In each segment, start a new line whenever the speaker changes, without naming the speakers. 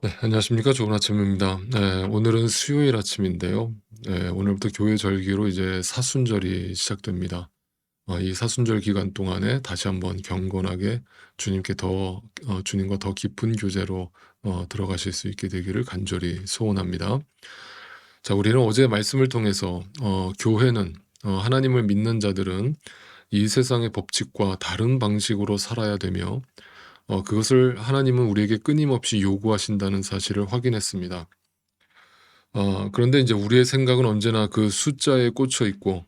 네, 안녕하십니까. 좋은 아침입니다. 네, 오늘은 수요일 아침인데요. 네, 오늘부터 교회 절기로 이제 사순절이 시작됩니다. 이 사순절 기간 동안에 다시 한번 경건하게 주님께 주님과 더 깊은 교제로 들어가실 수 있게 되기를 간절히 소원합니다. 자, 우리는 어제 말씀을 통해서 교회는 하나님을 믿는 자들은 이 세상의 법칙과 다른 방식으로 살아야 되며 그것을 하나님은 우리에게 끊임없이 요구하신다는 사실을 확인했습니다. 그런데 이제 우리의 생각은 언제나 그 숫자에 꽂혀 있고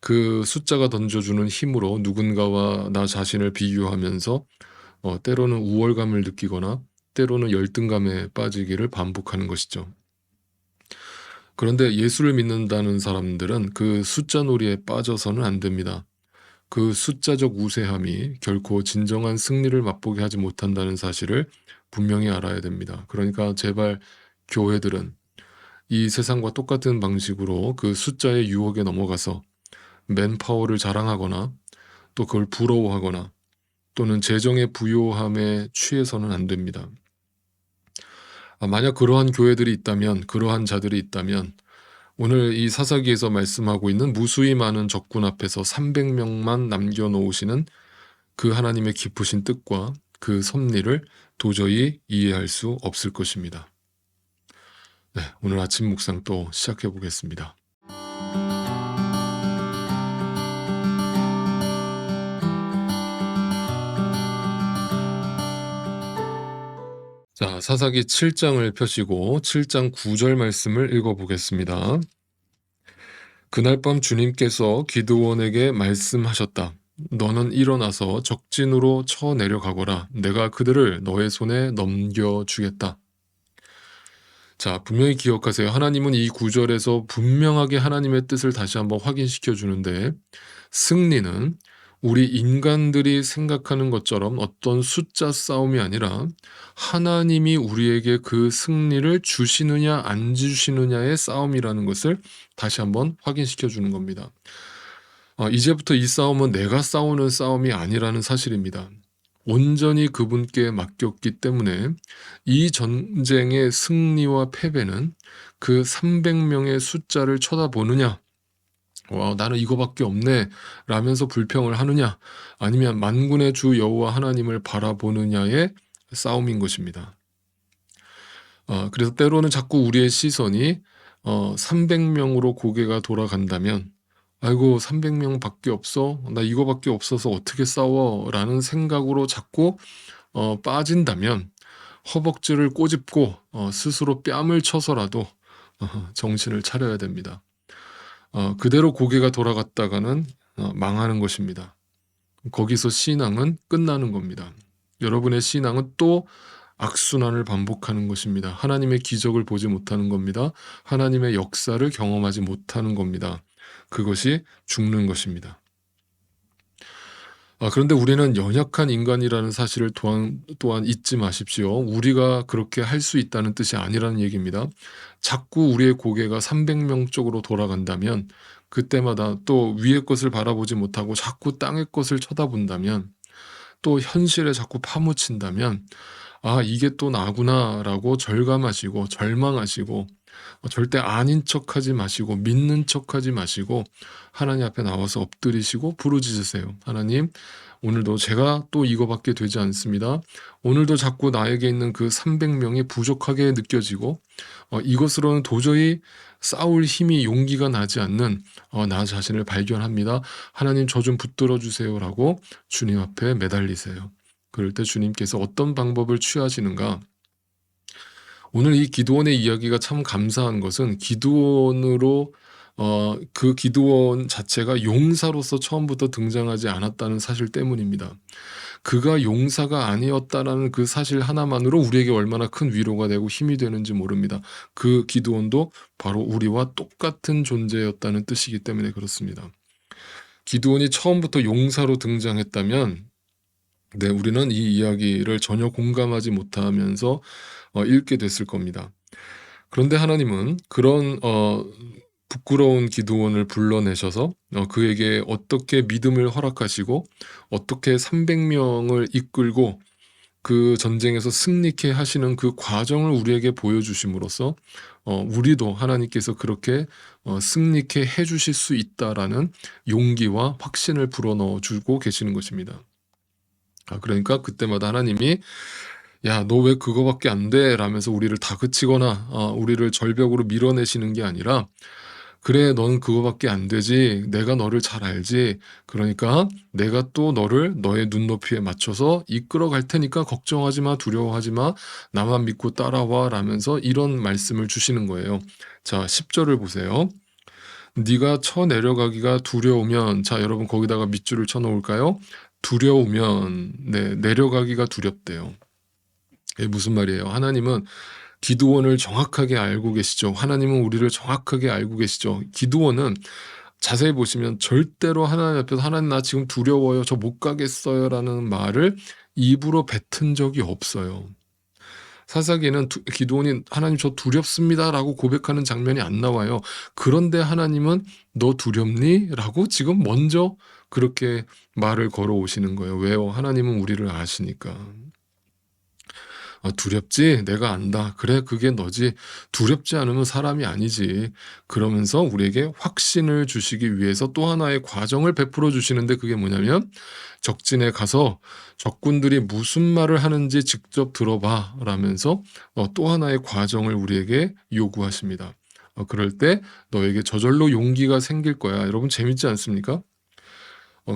그 숫자가 던져주는 힘으로 누군가와 나 자신을 비교하면서 때로는 우월감을 느끼거나 때로는 열등감에 빠지기를 반복하는 것이죠. 그런데 예수를 믿는다는 사람들은 그 숫자 놀이에 빠져서는 안 됩니다. 그 숫자적 우세함이 결코 진정한 승리를 맛보게 하지 못한다는 사실을 분명히 알아야 됩니다. 그러니까 제발 교회들은 이 세상과 똑같은 방식으로 그 숫자의 유혹에 넘어가서 맨파워를 자랑하거나 또 그걸 부러워하거나 또는 재정의 부요함에 취해서는 안 됩니다. 만약 그러한 교회들이 있다면, 그러한 자들이 있다면 오늘 이 사사기에서 말씀하고 있는 무수히 많은 적군 앞에서 300명만 남겨놓으시는 그 하나님의 깊으신 뜻과 그 섭리를 도저히 이해할 수 없을 것입니다. 네, 오늘 아침 묵상 또 시작해 보겠습니다. 자, 사사기 7장을 펴시고 7장 9절 말씀을 읽어 보겠습니다. 그날 밤 주님께서 기드온에게 말씀하셨다. 너는 일어나서 적진으로 쳐 내려가거라. 내가 그들을 너의 손에 넘겨주겠다. 자, 분명히 기억하세요. 하나님은 이 구절에서 분명하게 하나님의 뜻을 다시 한번 확인시켜 주는데 승리는 우리 인간들이 생각하는 것처럼 어떤 숫자 싸움이 아니라 하나님이 우리에게 그 승리를 주시느냐 안 주시느냐의 싸움이라는 것을 다시 한번 확인시켜 주는 겁니다. 이제부터 이 싸움은 내가 싸우는 싸움이 아니라는 사실입니다. 온전히 그분께 맡겼기 때문에 이 전쟁의 승리와 패배는 그 300명의 숫자를 쳐다보느냐, 와, 나는 이거밖에 없네, 라면서 불평을 하느냐, 아니면 만군의 주 여호와 하나님을 바라보느냐의 싸움인 것입니다. 그래서 때로는 자꾸 우리의 시선이 300명으로 고개가 돌아간다면 아이고 300명 밖에 없어? 나 이거밖에 없어서 어떻게 싸워? 라는 생각으로 자꾸 빠진다면 허벅지를 꼬집고 스스로 뺨을 쳐서라도 정신을 차려야 됩니다. 그대로 고개가 돌아갔다가는 망하는 것입니다. 거기서 신앙은 끝나는 겁니다. 여러분의 신앙은 또 악순환을 반복하는 것입니다. 하나님의 기적을 보지 못하는 겁니다. 하나님의 역사를 경험하지 못하는 겁니다. 그것이 죽는 것입니다. 그런데 우리는 연약한 인간이라는 사실을 또한 잊지 마십시오. 우리가 그렇게 할 수 있다는 뜻이 아니라는 얘기입니다. 자꾸 우리의 고개가 300명 쪽으로 돌아간다면 그때마다 또 위의 것을 바라보지 못하고 자꾸 땅의 것을 쳐다본다면 또 현실에 자꾸 파묻힌다면 이게 또 나구나라고 절감하시고 절망하시고 절대 아닌 척하지 마시고 믿는 척하지 마시고 하나님 앞에 나와서 엎드리시고 부르짖으세요. 하나님, 오늘도 제가 또 이거밖에 되지 않습니다. 오늘도 자꾸 나에게 있는 그 300명이 부족하게 느껴지고 이것으로는 도저히 싸울 힘이 용기가 나지 않는 나 자신을 발견합니다. 하나님 저 좀 붙들어 주세요라고 주님 앞에 매달리세요. 그럴 때 주님께서 어떤 방법을 취하시는가? 오늘 이 기드온의 이야기가 참 감사한 것은 그 기드온 자체가 용사로서 처음부터 등장하지 않았다는 사실 때문입니다. 그가 용사가 아니었다라는 그 사실 하나만으로 우리에게 얼마나 큰 위로가 되고 힘이 되는지 모릅니다. 그 기드온도 바로 우리와 똑같은 존재였다는 뜻이기 때문에 그렇습니다. 기드온이 처음부터 용사로 등장했다면 우리는 이 이야기를 전혀 공감하지 못하면서 읽게 됐을 겁니다. 그런데 하나님은 그런 부끄러운 기드온을 불러내셔서 그에게 어떻게 믿음을 허락하시고 어떻게 300명을 이끌고 그 전쟁에서 승리케 하시는 그 과정을 우리에게 보여주심으로써 우리도 하나님께서 그렇게 승리케 해 주실 수 있다라는 용기와 확신을 불어넣어 주고 계시는 것입니다. 그러니까 그때마다 하나님이 "야 너 왜 그거밖에 안 돼?" 라면서 우리를 다그치거나 우리를 절벽으로 밀어내시는 게 아니라 "그래 넌 그거밖에 안 되지. 내가 너를 잘 알지. 그러니까 내가 또 너를 너의 눈높이에 맞춰서 이끌어 갈 테니까 걱정하지 마. 두려워하지 마. 나만 믿고 따라와." 라면서 이런 말씀을 주시는 거예요. 자 10 절을 보세요. "네가 쳐 내려가기가 두려우면" 자 여러분 거기다가 밑줄을 쳐 놓을까요? 두려우면 네 내려가기가 두렵대요. 이게 무슨 말이에요? 하나님은 기드온을 정확하게 알고 계시죠. 하나님은 우리를 정확하게 알고 계시죠. 기드온은 자세히 보시면 절대로 하나님 앞에서 "하나님 나 지금 두려워요. 저 못 가겠어요."라는 말을 입으로 뱉은 적이 없어요. 사사기에는 기드온이 "하나님 저 두렵습니다."라고 고백하는 장면이 안 나와요. 그런데 하나님은 "너 두렵니?" 라고 지금 먼저 그렇게 말을 걸어오시는 거예요. 왜요? 하나님은 우리를 아시니까. 두렵지? 내가 안다. 그래, 그게 너지. 두렵지 않으면 사람이 아니지." 그러면서 우리에게 확신을 주시기 위해서 또 하나의 과정을 베풀어 주시는데 그게 뭐냐면 적진에 가서 적군들이 무슨 말을 하는지 직접 들어봐 라면서 또 하나의 과정을 우리에게 요구하십니다. 그럴 때 너에게 저절로 용기가 생길 거야. 여러분 재밌지 않습니까?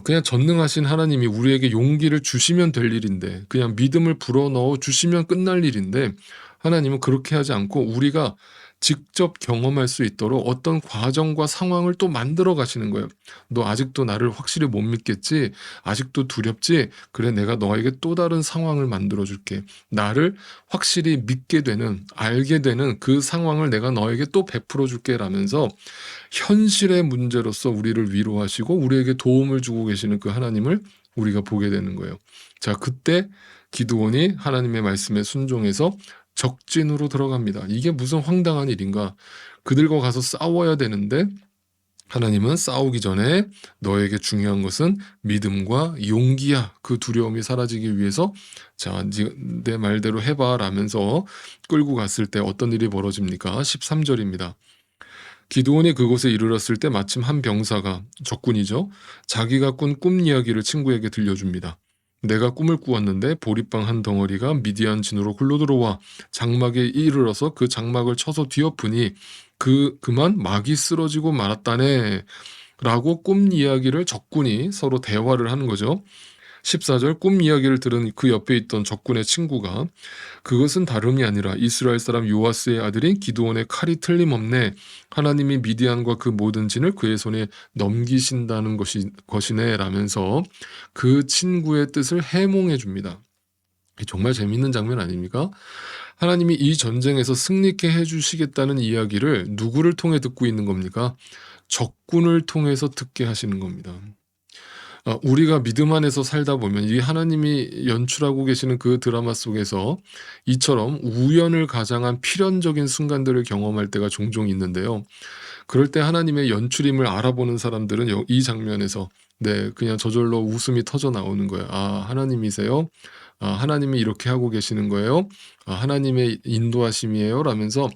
그냥 전능하신 하나님이 우리에게 용기를 주시면 될 일인데 그냥 믿음을 불어넣어 주시면 끝날 일인데 하나님은 그렇게 하지 않고 우리가 직접 경험할 수 있도록 어떤 과정과 상황을 또 만들어 가시는 거예요. "너 아직도 나를 확실히 못 믿겠지? 아직도 두렵지? 그래 내가 너에게 또 다른 상황을 만들어 줄게. 나를 확실히 믿게 되는 알게 되는 그 상황을 내가 너에게 또 베풀어 줄게." 라면서 현실의 문제로서 우리를 위로하시고 우리에게 도움을 주고 계시는 그 하나님을 우리가 보게 되는 거예요. 자 그때 기드온이 하나님의 말씀에 순종해서 적진으로 들어갑니다. 이게 무슨 황당한 일인가. 그들과 가서 싸워야 되는데 하나님은 "싸우기 전에 너에게 중요한 것은 믿음과 용기야." 그 두려움이 사라지기 위해서 "자 내 말대로 해 봐." 라면서 끌고 갔을 때 어떤 일이 벌어집니까? 13 절입니다. 기드온이 그곳에 이르렀을 때 마침 한 병사가 적군이죠. 자기가 꾼 꿈 이야기를 친구에게 들려줍니다. "내가 꿈을 꾸었는데 보리빵 한 덩어리가 미디안 진으로 굴러들어와 장막에 이르러서 그 장막을 쳐서 뒤엎으니 그만 막이 쓰러지고 말았다네." 라고 꿈 이야기를 적군이 서로 대화를 하는 거죠. 14절 꿈 이야기를 들은 그 옆에 있던 적군의 친구가 "그것은 다름이 아니라 이스라엘 사람 요아스의 아들인 기드온의 칼이 틀림없네. 하나님이 미디안과 그 모든 진을 그의 손에 넘기신다는 것이네." 라면서 그 친구의 뜻을 해몽해 줍니다. 정말 재밌는 장면 아닙니까? 하나님이 이 전쟁에서 승리케 해 주시겠다는 이야기를 누구를 통해 듣고 있는 겁니까? 적군을 통해서 듣게 하시는 겁니다. 우리가 믿음 안에서 살다 보면 이 하나님이 연출하고 계시는 그 드라마 속에서 이처럼 우연을 가장한 필연적인 순간들을 경험할 때가 종종 있는데요. 그럴 때 하나님의 연출임을 알아보는 사람들은 이 장면에서 네 그냥 저절로 웃음이 터져 나오는 거예요. '아 하나님이세요? 하나님이 이렇게 하고 계시는 거예요? 하나님의 인도하심이에요?' 라면서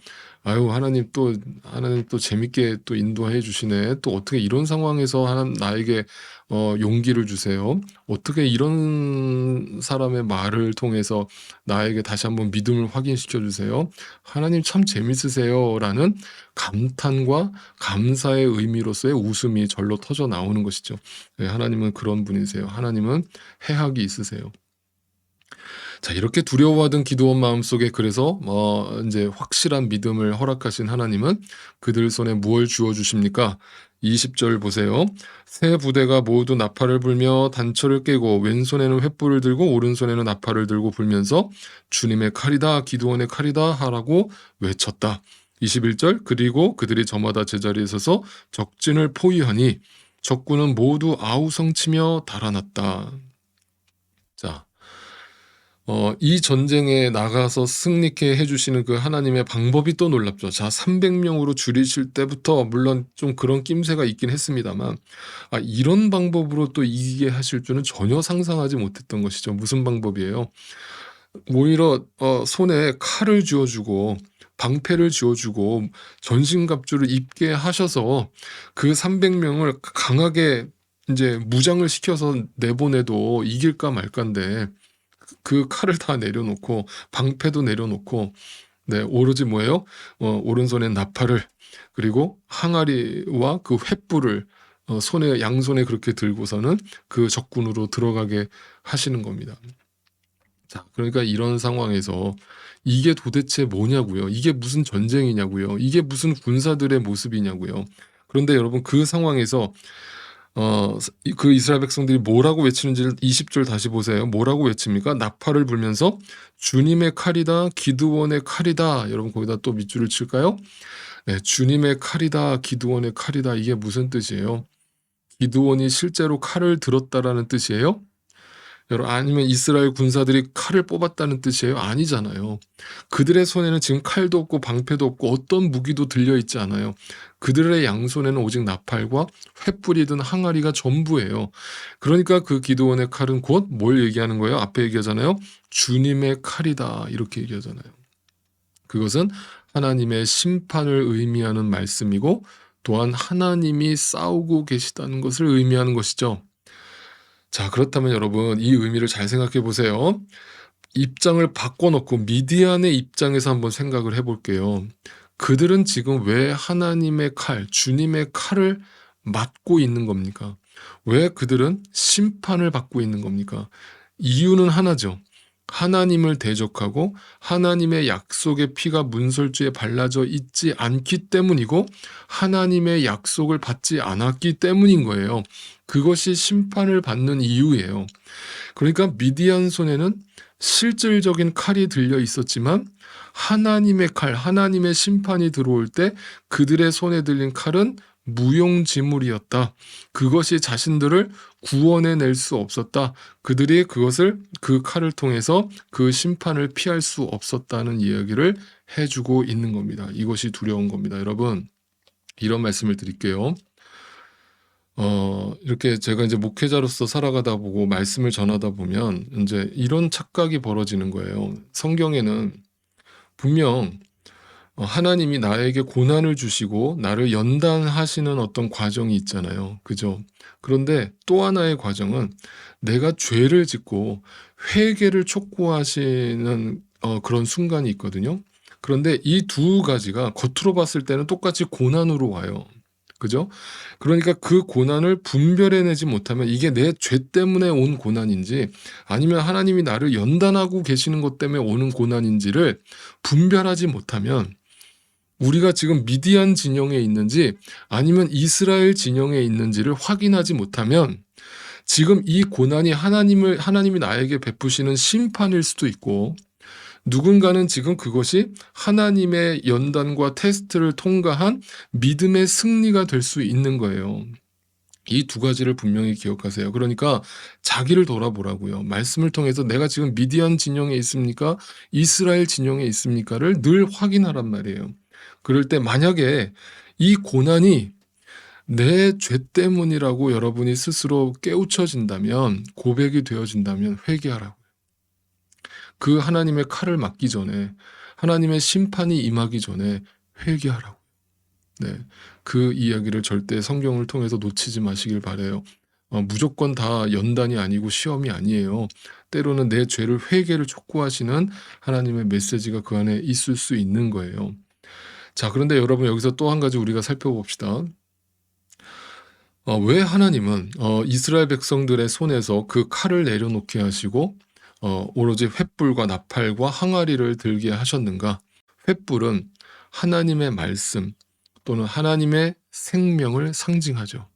'아유 하나님 또 재밌게 또 인도해 주시네. 또 어떻게 이런 상황에서 나에게 용기를 주세요. 어떻게 이런 사람의 말을 통해서 나에게 다시 한번 믿음을 확인시켜 주세요. 하나님 참 재밌으세요.'라는 감탄과 감사의 의미로서의 웃음이 절로 터져 나오는 것이죠. 네, 하나님은 그런 분이세요. 하나님은 해학이 있으세요. 자 이렇게 두려워하던 기드온 마음속에 그래서 인제 확실한 믿음을 허락하신 하나님은 그들 손에 무엇을 주어 주십니까? 20절 보세요. "세 부대가 모두 나팔을 불며 단처를 깨고 왼손에는 횃불을 들고 오른손에는 나팔을 들고 불면서 '주님의 칼이다. 기드온의 칼이다.' 하라고 외쳤다." 21 절 "그리고 그들이 저마다 제자리에 서서 적진을 포위하니 적군은 모두 아우성치며 달아났다." 자 이 전쟁에 나가서 승리케 해 주시는 그 하나님의 방법이 또 놀랍죠. 자 300 명으로 줄이실 때부터 물론 좀 그런 낌새가 있긴 했습니다만 이런 방법으로 또 이기게 하실 줄은 전혀 상상하지 못했던 것이죠. 무슨 방법이에요? 오히려 손에 칼을 쥐어 주고 방패를 쥐어 주고 전신갑주를 입게 하셔서 그 300명을 강하게 인제 무장을 시켜서 내보내도 이길까 말까인데 그 칼을 다 내려놓고 방패도 내려놓고 네 오로지 뭐예요? 오른손에 나팔을 그리고 항아리와 그 횃불을 손에 양손에 그렇게 들고서는 그 적군으로 들어가게 하시는 겁니다. 자 그러니까 이런 상황에서 이게 도대체 뭐냐고요. 이게 무슨 전쟁이냐고요. 이게 무슨 군사들의 모습이냐고요. 그런데 여러분 그 상황에서 그 이스라엘 백성들이 뭐라고 외치는지를 20절 다시 보세요. 뭐라고 외칩니까? 나팔을 불면서 "주님의 칼이다. 기드온의 칼이다." 여러분 거기다 또 밑줄을 칠까요? 네. "주님의 칼이다. 기드온의 칼이다." 이게 무슨 뜻이에요? 기드온이 실제로 칼을 들었다라는 뜻이에요? 여러분 아니면 이스라엘 군사들이 칼을 뽑았다는 뜻이에요? 아니잖아요. 그들의 손에는 지금 칼도 없고 방패도 없고 어떤 무기도 들려 있지 않아요. 그들의 양손에는 오직 나팔과 횃불이 든 항아리가 전부예요. 그러니까 그 기드온의 칼은 곧 뭘 얘기하는 거예요? 앞에 얘기하잖아요. "주님의 칼이다." 이렇게 얘기하잖아요. 그것은 하나님의 심판을 의미하는 말씀이고 또한 하나님이 싸우고 계시다는 것을 의미하는 것이죠. 자 그렇다면 여러분 이 의미를 잘 생각해 보세요. 입장을 바꿔 놓고 미디안의 입장에서 한번 생각을 해 볼게요. 그들은 지금 왜 하나님의 칼, 주님의 칼을 맞고 있는 겁니까? 왜 그들은 심판을 받고 있는 겁니까? 이유는 하나죠. 하나님을 대적하고 하나님의 약속의 피가 문설주에 발라져 있지 않기 때문이고 하나님의 약속을 받지 않았기 때문인 거예요. 그것이 심판을 받는 이유예요. 그러니까 미디안 손에는 실질적인 칼이 들려 있었지만 하나님의 칼, 하나님의 심판이 들어올 때 그들의 손에 들린 칼은 무용지물이었다. 그것이 자신들을 구원해 낼 수 없었다. 그들이 그것을 그 칼을 통해서 그 심판을 피할 수 없었다는 이야기를 해주고 있는 겁니다. 이것이 두려운 겁니다. 여러분, 이런 말씀을 드릴게요. 이렇게 제가 이제 목회자로서 살아가다 보고 말씀을 전하다 보면 이제 이런 착각이 벌어지는 거예요. 성경에는 분명 하나님이 나에게 고난을 주시고 나를 연단하시는 어떤 과정이 있잖아요. 그죠? 그런데 또 하나의 과정은 내가 죄를 짓고 회개를 촉구하시는 그런 순간이 있거든요. 그런데 이 두 가지가 겉으로 봤을 때는 똑같이 고난으로 와요. 그죠? 그러니까 그 고난을 분별해내지 못하면 이게 내 죄 때문에 온 고난인지 아니면 하나님이 나를 연단하고 계시는 것 때문에 오는 고난인지를 분별하지 못하면 우리가 지금 미디안 진영에 있는지 아니면 이스라엘 진영에 있는지를 확인하지 못하면 지금 이 고난이 하나님이 나에게 베푸시는 심판일 수도 있고 누군가는 지금 그것이 하나님의 연단과 테스트를 통과한 믿음의 승리가 될 수 있는 거예요. 이 두 가지를 분명히 기억하세요. 그러니까 자기를 돌아보라고요. 말씀을 통해서 내가 지금 미디안 진영에 있습니까? 이스라엘 진영에 있습니까?를 늘 확인하란 말이에요. 그럴 때 만약에 이 고난이 내 죄 때문이라고 여러분이 스스로 깨우쳐진다면 고백이 되어진다면 회개하라고. 그 하나님의 칼을 맞기 전에 하나님의 심판이 임하기 전에 회개하라고. 네. 그 이야기를 절대 성경을 통해서 놓치지 마시길 바라요. 무조건 다 연단이 아니고 시험이 아니에요. 때로는 내 죄를 회개를 촉구하시는 하나님의 메시지가 그 안에 있을 수 있는 거예요. 자, 그런데 여러분 여기서 또 한 가지 우리가 살펴봅시다. 왜 하나님은 이스라엘 백성들의 손에서 그 칼을 내려놓게 하시고 오로지 횃불과 나팔과 항아리를 들게 하셨는가? 횃불은 하나님의 말씀 또는 하나님의 생명을 상징하죠.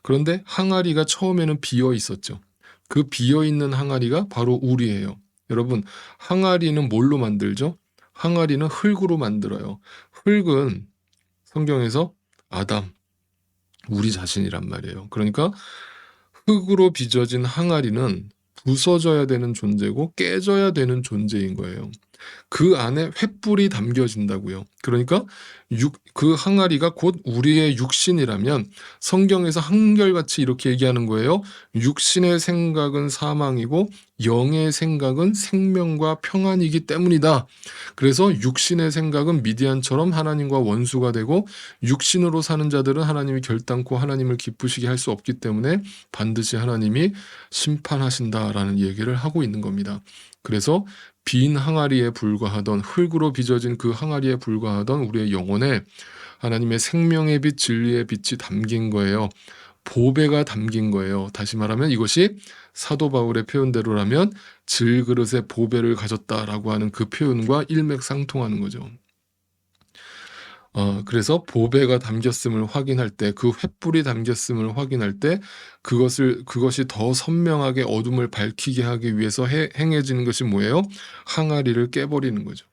그런데 항아리가 처음에는 비어 있었죠. 그 비어 있는 항아리가 바로 우리예요. 여러분, 항아리는 뭘로 만들죠? 항아리는 흙으로 만들어요. 흙은 성경에서 아담, 우리 자신이란 말이에요. 그러니까 흙으로 빚어진 항아리는 부서져야 되는 존재고 깨져야 되는 존재인 거예요. 그 안에 횃불이 담겨진다고요. 그러니까 그 항아리가 곧 우리의 육신이라면 성경에서 한결같이 이렇게 얘기하는 거예요. 육신의 생각은 사망이고 영의 생각은 생명과 평안이기 때문이다. 그래서 육신의 생각은 미디안처럼 하나님과 원수가 되고 육신으로 사는 자들은 하나님이 결단코 하나님을 기쁘시게 할 수 없기 때문에 반드시 하나님이 심판하신다라는 얘기를 하고 있는 겁니다. 그래서 빈 항아리에 불과하던, 흙으로 빚어진 그 항아리에 불과하던 우리의 영혼에 하나님의 생명의 빛, 진리의 빛이 담긴 거예요. 보배가 담긴 거예요. 다시 말하면 이것이 사도 바울의 표현대로라면 질그릇에 보배를 가졌다라고 하는 그 표현과 일맥상통하는 거죠. 그래서 보배가 담겼음을 확인할 때, 그 횃불이 담겼음을 확인할 때 그것이 더 선명하게 어둠을 밝히게 하기 위해서 행해지는 것이 뭐예요? 항아리를 깨버리는 거죠.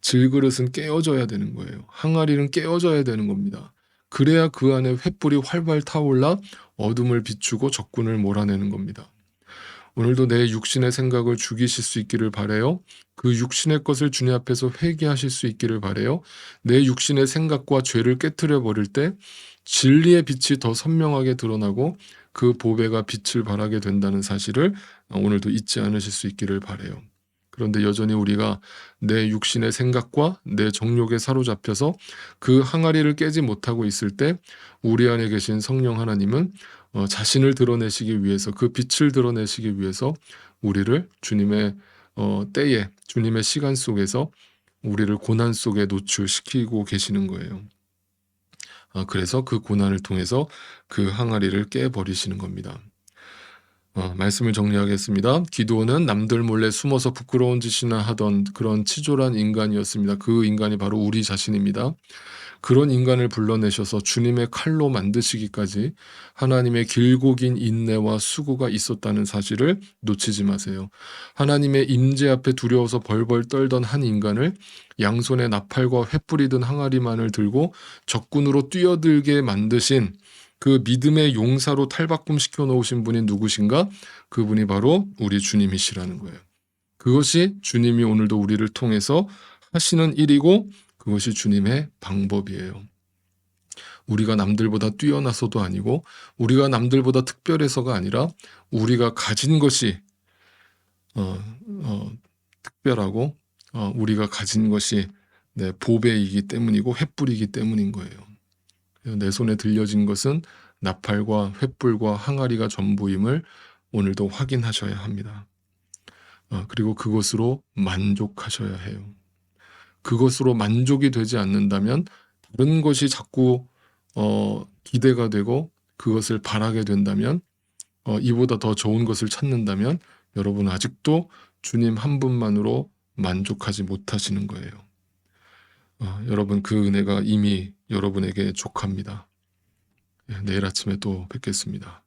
질그릇은 깨어져야 되는 거예요. 항아리는 깨어져야 되는 겁니다. 그래야 그 안에 횃불이 활발 타올라 어둠을 비추고 적군을 몰아내는 겁니다. 오늘도 내 육신의 생각을 죽이실 수 있기를 바라요. 그 육신의 것을 주님 앞에서 회개하실 수 있기를 바라요. 내 육신의 생각과 죄를 깨트려 버릴 때 진리의 빛이 더 선명하게 드러나고 그 보배가 빛을 발하게 된다는 사실을 오늘도 잊지 않으실 수 있기를 바라요. 그런데 여전히 우리가 내 육신의 생각과 내 정욕에 사로잡혀서 그 항아리를 깨지 못하고 있을 때 우리 안에 계신 성령 하나님은 자신을 드러내시기 위해서, 그 빛을 드러내시기 위해서 우리를 주님의 때에, 주님의 시간 속에서 우리를 고난 속에 노출시키고 계시는 거예요. 그래서 그 고난을 통해서 그 항아리를 깨버리시는 겁니다. 말씀을 정리하겠습니다. 기드온은 남들 몰래 숨어서 부끄러운 짓이나 하던 그런 치졸한 인간이었습니다. 그 인간이 바로 우리 자신입니다. 그런 인간을 불러내셔서 주님의 칼로 만드시기까지 하나님의 길고 긴 인내와 수고가 있었다는 사실을 놓치지 마세요. 하나님의 임재 앞에 두려워서 벌벌 떨던 한 인간을 양손에 나팔과 횃불이 든 항아리만을 들고 적군으로 뛰어들게 만드신 그 믿음의 용사로 탈바꿈시켜 놓으신 분이 누구신가? 그분이 바로 우리 주님이시라는 거예요. 그것이 주님이 오늘도 우리를 통해서 하시는 일이고 그것이 주님의 방법이에요. 우리가 남들보다 뛰어나서도 아니고 우리가 남들보다 특별해서가 아니라 우리가 가진 것이 특별하고 우리가 가진 것이 보배이기 때문이고 횃불이기 때문인 거예요. 내 손에 들려진 것은 나팔과 횃불과 항아리가 전부임을 오늘도 확인하셔야 합니다. 그리고 그것으로 만족하셔야 해요. 그것으로 만족이 되지 않는다면 다른 것이 자꾸 기대가 되고 그것을 바라게 된다면 이보다 더 좋은 것을 찾는다면 여러분 아직도 주님 한 분만으로 만족하지 못하시는 거예요. 여러분 그 은혜가 이미 여러분에게 족합니다. 내일 아침에 또 뵙겠습니다.